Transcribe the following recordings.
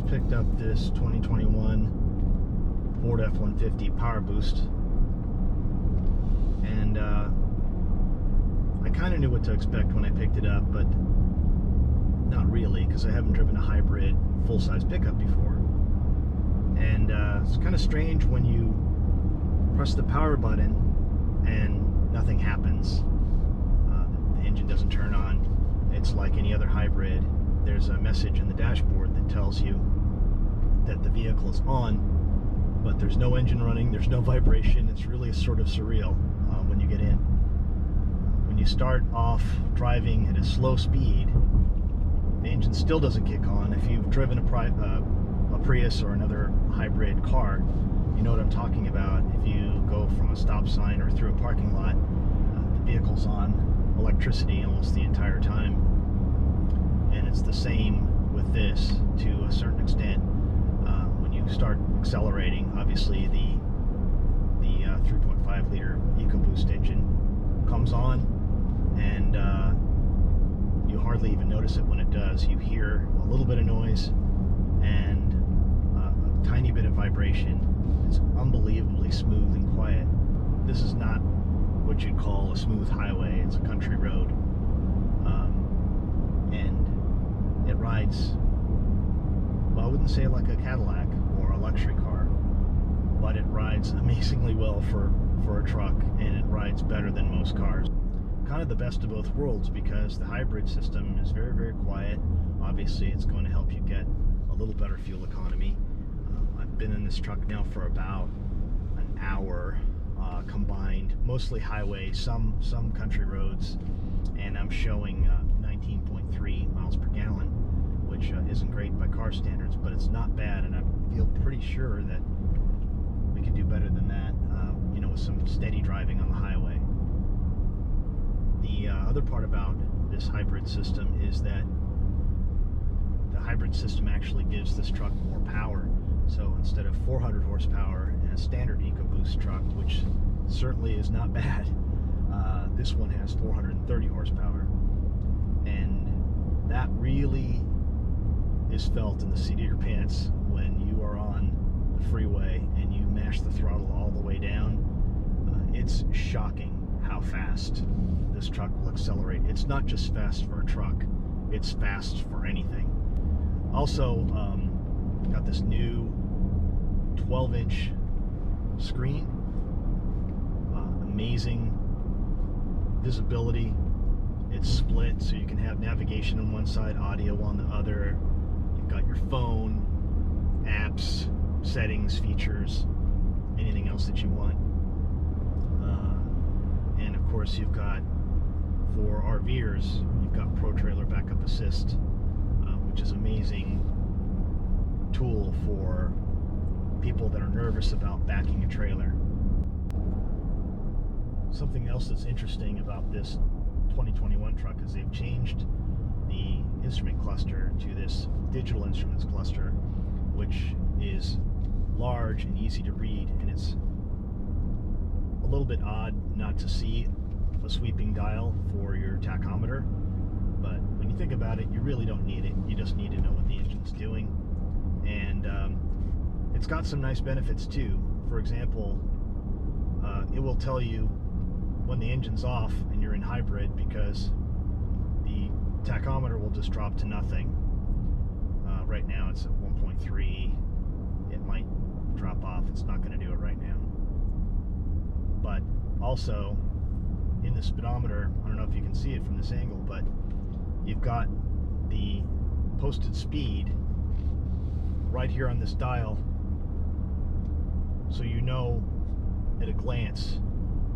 just picked up this 2021 Ford F-150 Powerboost, and I kind of knew what to expect when I picked it up, but not really, because I haven't driven a hybrid full-size pickup before. And it's kind of strange when you press the power button and nothing happens. The engine doesn't turn on. It's like any other hybrid. There's a message in the dashboard that tells you that the vehicle is on, but there's no engine running, there's no vibration. It's really sort of surreal when you get in. When you start off driving at a slow speed, the engine still doesn't kick on. If you've driven a Prius or another hybrid car, you know what I'm talking about. If you go from a stop sign or through a parking lot, the vehicle's on electricity almost the entire time. And it's the same with this to a certain extent. When you start accelerating, obviously the 3.5 liter EcoBoost engine comes on, and you hardly even notice it when it does. You hear a little bit of noise and a tiny bit of vibration. It's unbelievably smooth and quiet. This is not what you'd call a smooth highway. It's a country road. And it rides, well, I wouldn't say like a Cadillac or a luxury car, but it rides amazingly well for a truck, and it rides better than most cars. Kind of the best of both worlds, because the hybrid system is very, very quiet. Obviously, it's going to help you get a little better fuel economy. I've been in this truck now for about an hour, combined, mostly highway, some country roads, and I'm showing 19.3 miles per gallon, which isn't great by car standards, but it's not bad, and I feel pretty sure that we could do better than that, with some steady driving on the highway. The other part about this hybrid system is that the hybrid system actually gives this truck more power. So instead of 400 horsepower in a standard EcoBoost truck, which certainly is not bad, this one has 430 horsepower. And that really is felt in the seat of your pants when you are on the freeway and you mash the throttle all the way down. It's shocking how fast this truck will accelerate. It's not just fast for a truck, it's fast for anything. Also, got this new 12-inch screen, amazing visibility. It's split, so you can have navigation on one side, audio on the other. You've got your phone, apps, settings, features, anything else that you want. And of course, you've got, for RVers, you've got Pro Trailer Backup Assist, which is an amazing tool for people that are nervous about backing a trailer. Something else that's interesting about this 2021 truck is they've changed the instrument cluster to this digital instruments cluster, which is large and easy to read, and it's a little bit odd not to see a sweeping dial for your tachometer, but when you think about it, you really don't need it. You just need to know what the engine's doing. And it's got some nice benefits too. For example, it will tell you when the engine's off and you're in hybrid, because the tachometer will just drop to nothing. Right now it's at 1.3. It might drop off. It's not going to do it right now. But also, in the speedometer, I don't know if you can see it from this angle, but you've got the posted speed right here on this dial, so you know at a glance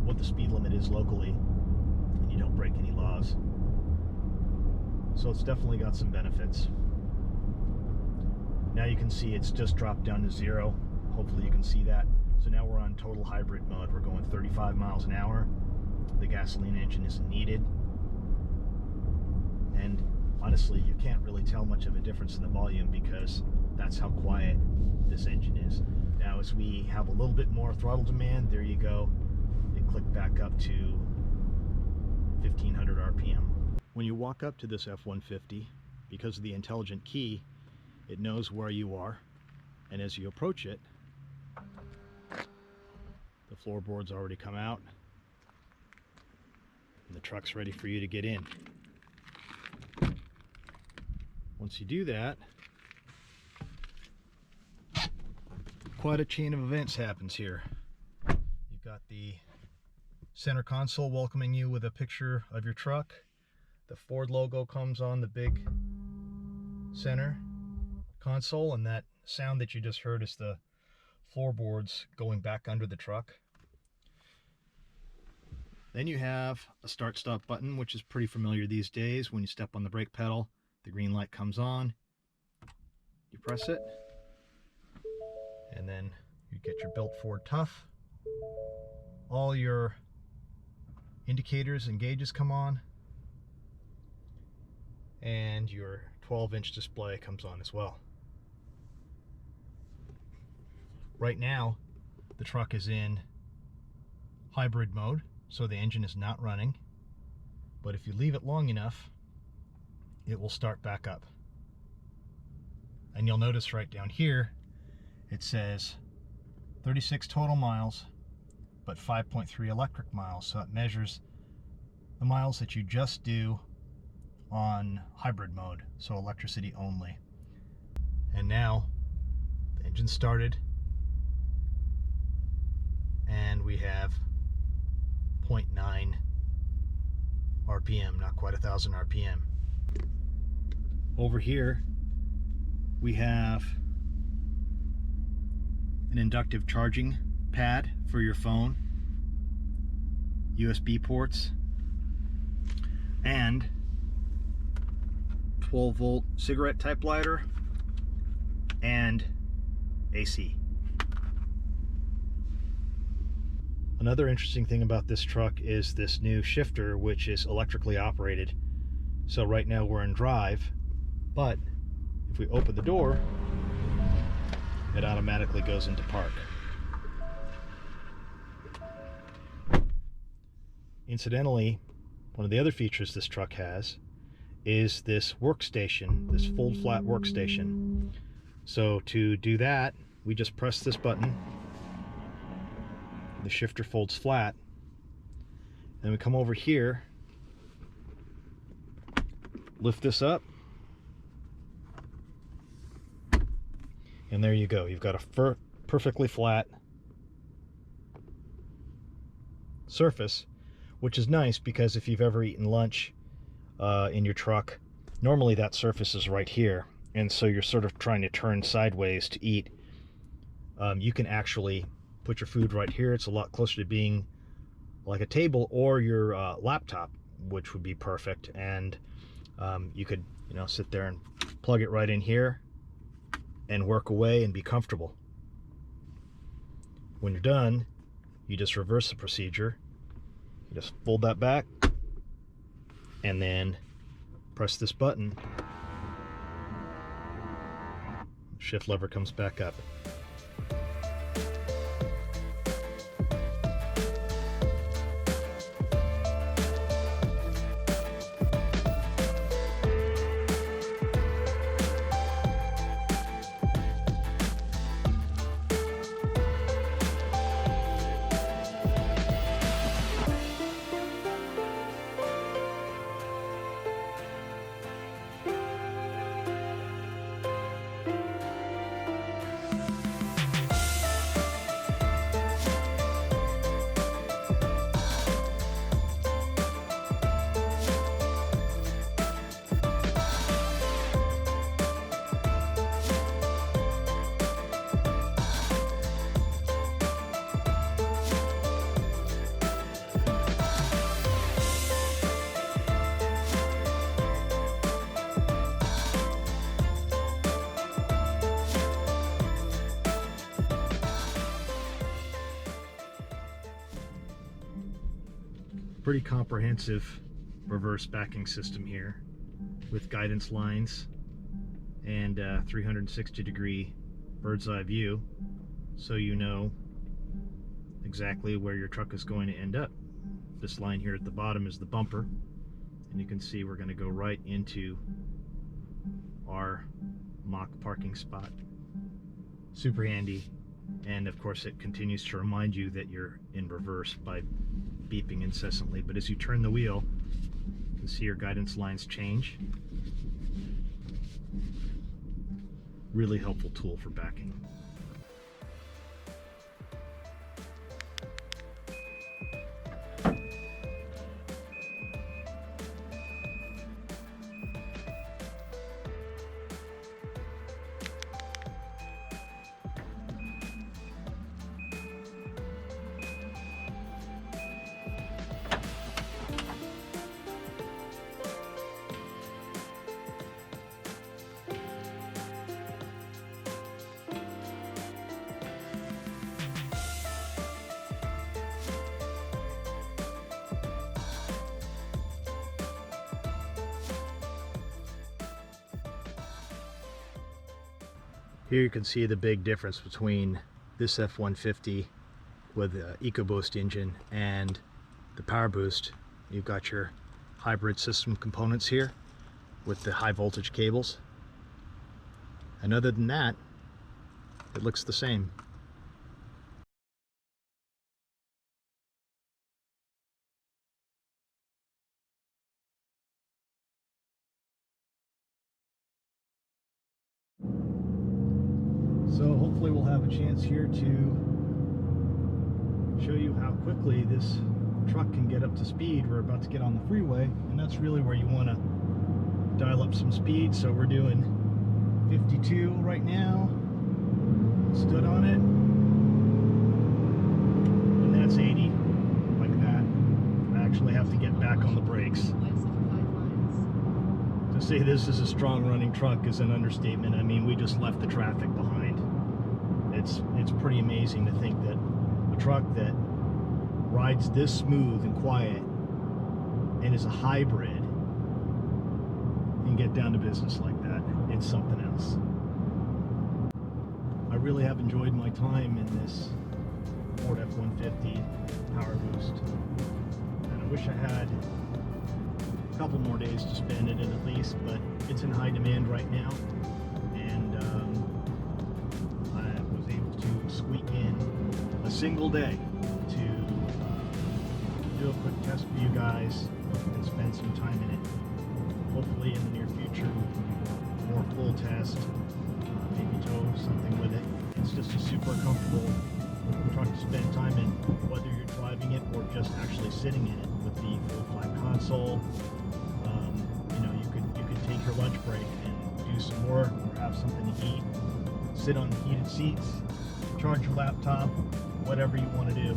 what the speed limit is locally, and you don't break any laws. So it's definitely got some benefits. Now you can see it's just dropped down to 0. Hopefully you can see that. So now we're on total hybrid mode. We're going 35 miles an hour. The gasoline engine isn't needed. And honestly, you can't really tell much of a difference in the volume, because that's how quiet this engine is. Now as we have a little bit more throttle demand, there you go. It clicked back up to 1500 RPM. When you walk up to this F-150, because of the intelligent key, it knows where you are, and as you approach it, the floorboards already come out and the truck's ready for you to get in. Once you do that, quite a chain of events happens here. You've got the center console welcoming you with a picture of your truck. The Ford logo comes on the big center console, and that sound that you just heard is the floorboards going back under the truck. Then you have a start-stop button, which is pretty familiar these days. When you step on the brake pedal, the green light comes on. You press it, and then you get your built Ford Tough. All your indicators and gauges come on, and your 12-inch display comes on as well. Right now, the truck is in hybrid mode, so the engine is not running, but if you leave it long enough, it will start back up. And you'll notice right down here, it says 36 total miles, but 5.3 electric miles. So it measures the miles that you just do on hybrid mode, so electricity only. And now the engine started, and we have 0.9 RPM, not quite 1,000 RPM. Over here we have an inductive charging pad for your phone, USB ports, and 12-volt cigarette type lighter and AC. Another interesting thing about this truck is this new shifter, which is electrically operated. So right now we're in drive, but if we open the door, it automatically goes into park. Incidentally, one of the other features this truck has is this workstation, this fold flat workstation. So to do that, we just press this button. The shifter folds flat, and we come over here, lift this up, and there you go. You've got a perfectly flat surface, which is nice because if you've ever eaten lunch in your truck, normally that surface is right here, and so you're sort of trying to turn sideways to eat. You can actually put your food right here. It's a lot closer to being like a table or your laptop, which would be perfect. And you could, sit there and plug it right in here and work away and be comfortable. When you're done, you just reverse the procedure. You just fold that back and then press this button. Shift lever comes back up. Pretty comprehensive reverse backing system here with guidance lines and 360-degree bird's eye view, so you know exactly where your truck is going to end up. This line here at the bottom is the bumper, and you can see we're going to go right into our mock parking spot. Super handy. And of course it continues to remind you that you're in reverse by beeping incessantly. But as you turn the wheel, you can see your guidance lines change. Really helpful tool for backing. Here you can see the big difference between this F-150 with the EcoBoost engine and the Powerboost. You've got your hybrid system components here with the high voltage cables. And other than that, it looks the same. So hopefully we'll have a chance here to show you how quickly this truck can get up to speed. We're about to get on the freeway, and that's really where you want to dial up some speed. So we're doing 52 right now, stood on it, and that's 80, like that. I actually have to get back on the brakes. To say this is a strong running truck is an understatement. I mean, we just left the traffic behind. It's pretty amazing to think that a truck that rides this smooth and quiet and is a hybrid can get down to business like that. It's something else. I really have enjoyed my time in this Ford F-150 Powerboost, and I wish I had a couple more days to spend in it at least, but it's in high demand right now, and I was able to squeak in a single day to do a quick test for you guys and spend some time in it. Hopefully in the near future we can do a more full test, maybe tow something with it. It's just a super comfortable truck to spend time in, whether you're driving it or just actually sitting in it with the full flat console. You know, you could take your lunch break and do some work or have something to eat, sit on the heated seats, charge your laptop, whatever you want to do.